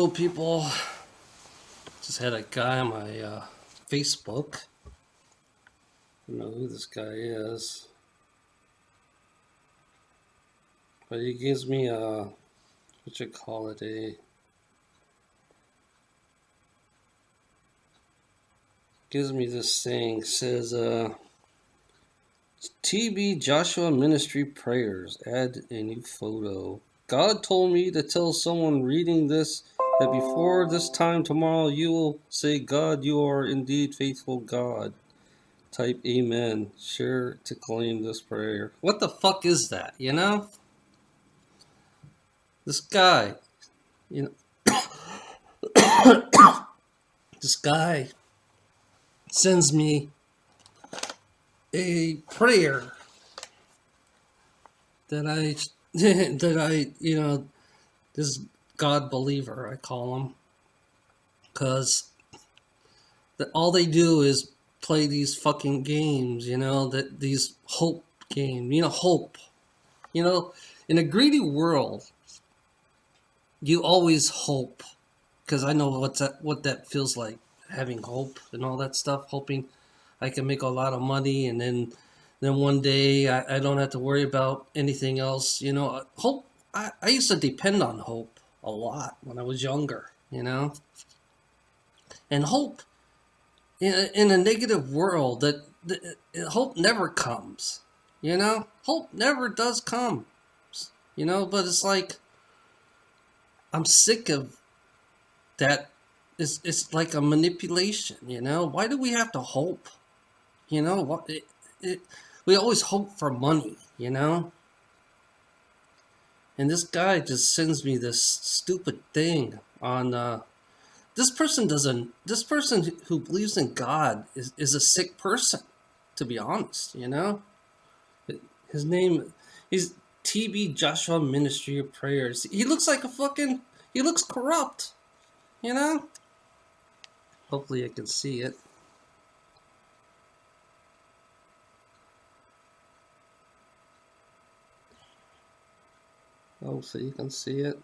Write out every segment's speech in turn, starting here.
Yo, people. Just had a guy on my Facebook. I don't know who this guy is. But he gives me a, what you call it, gives me this thing. Says, TB Joshua Ministry Prayers. Add a new photo. God told me to tell someone reading this that before this time tomorrow you will say, God, you are indeed faithful God. Type amen. Share to claim this prayer. What the fuck is that, you know? This guy, you know, this guy sends me a prayer that this God believer, I call him, because all they do is play these fucking games, you know, that these hope games, hope, in a greedy world, you always hope, because I know what that feels like, having hope and all that stuff, hoping I can make a lot of money, and then one day I don't have to worry about anything else. Hope. I used to depend on hope a lot when I was younger. And hope in a negative world that hope never comes. Hope never does come. But it's like I'm sick of that. It's like a manipulation. Why do we have to hope? What we always hope for money, And this guy just sends me this stupid thing on. This person who believes in God is a sick person, to be honest. His name, he's TB Joshua Ministry of Prayers. He looks like he looks corrupt. Hopefully I can see it. Oh, so you can see it.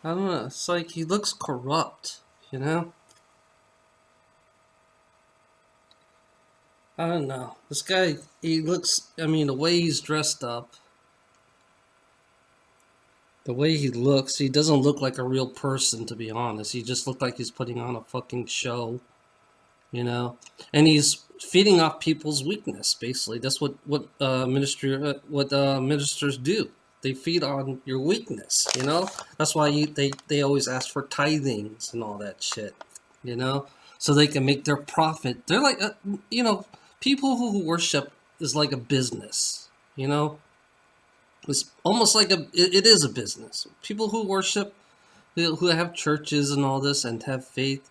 I don't know. It's like he looks corrupt, I don't know. This guy, the way he's dressed up, the way he looks, he doesn't look like a real person, to be honest. He just looks like he's putting on a fucking show, And he's feeding off people's weakness, basically. That's what ministers do. They feed on your weakness, That's why they always ask for tithings and all that shit, So they can make their profit. They're like, people who worship is like a business, It's almost like it is a business. People who worship, who have churches and all this and have faith,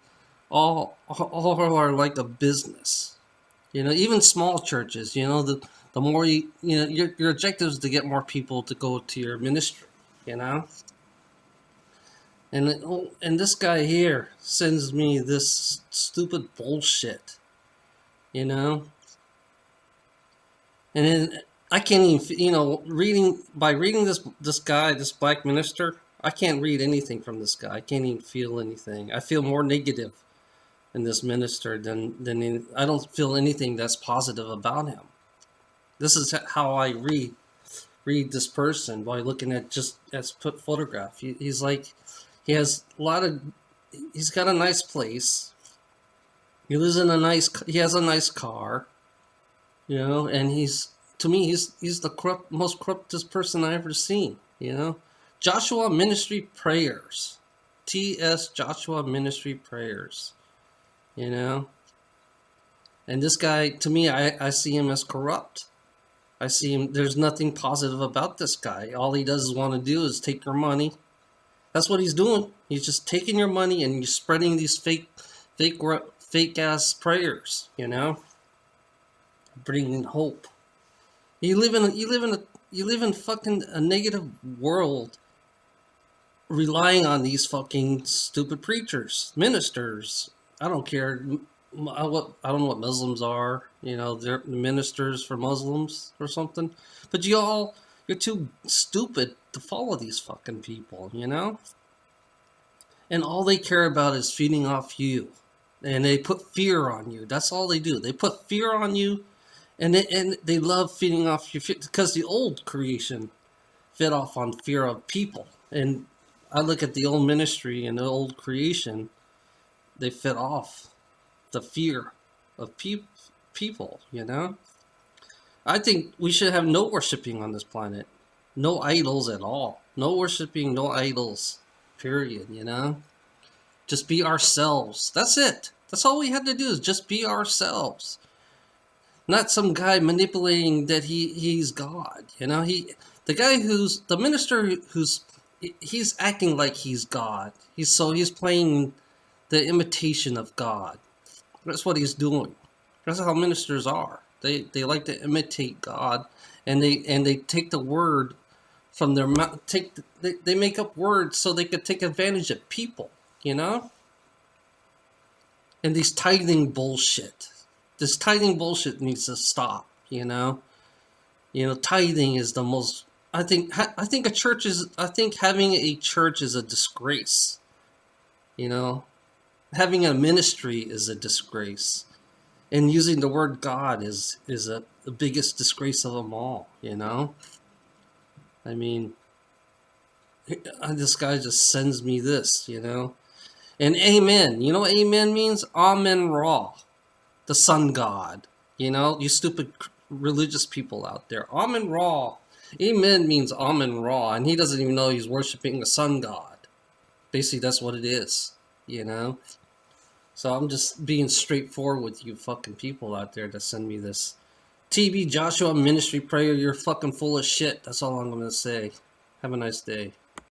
all are like a business. Even small churches, the more your objective is to get more people to go to your ministry, And this guy here sends me this stupid bullshit, And then I can't even, reading this guy, this black minister, I can't read anything from this guy. I can't even feel anything. I feel more negative in this minister than I don't feel anything that's positive about him. This is how I read this person by looking at just as put photograph. He's like, he's got a nice place. He lives in he has a nice car, and to me, he's the most corruptest person I ever seen, Joshua Ministry Prayers. TS Joshua Ministry Prayers. And this guy, to me, I see him as corrupt. I see him, there's nothing positive about this guy. All he does is want to do is take your money. That's what he's doing. He's just taking your money and you're spreading these fake ass prayers, bringing hope. You live in fucking a negative world, relying on these fucking stupid preachers, ministers. I don't care. I don't know what Muslims are. They're ministers for Muslims or something. But you're too stupid to follow these fucking people, you know? And all they care about is feeding off you. And they put fear on you. That's all they do. They put fear on you, and they love feeding off your fear, because the old creation fed off on fear of people. And I look at the old ministry and the old creation, they fed off the fear of people, you know? I think we should have no worshiping on this planet. No idols at all. No worshiping, no idols. Period, you know? Just be ourselves. That's it. That's all we had to do, is just be ourselves. Not some guy manipulating that he's God, you know? The guy who's the minister who's he's acting like he's God. He's playing the imitation of God. That's what he's doing. That's how ministers are. They like to imitate God, and they take the word from their mouth. They make up words so they could take advantage of people, you know. And these tithing bullshit. This tithing bullshit needs to stop, you know. You know, tithing is the most. I think a church is. I think having a church is a disgrace. You know, having a ministry is a disgrace. And using the word God is the biggest disgrace of them all, you know? I mean, this guy just sends me this, you know? And amen. You know what amen means? Amen Ra, the sun god. You know, you stupid religious people out there. Amen Ra. Amen means Amen Ra, and he doesn't even know he's worshiping the sun god. Basically, that's what it is, you know? So I'm just being straightforward with you fucking people out there that send me this TB Joshua ministry prayer. You're fucking full of shit. That's all I'm going to say. Have a nice day.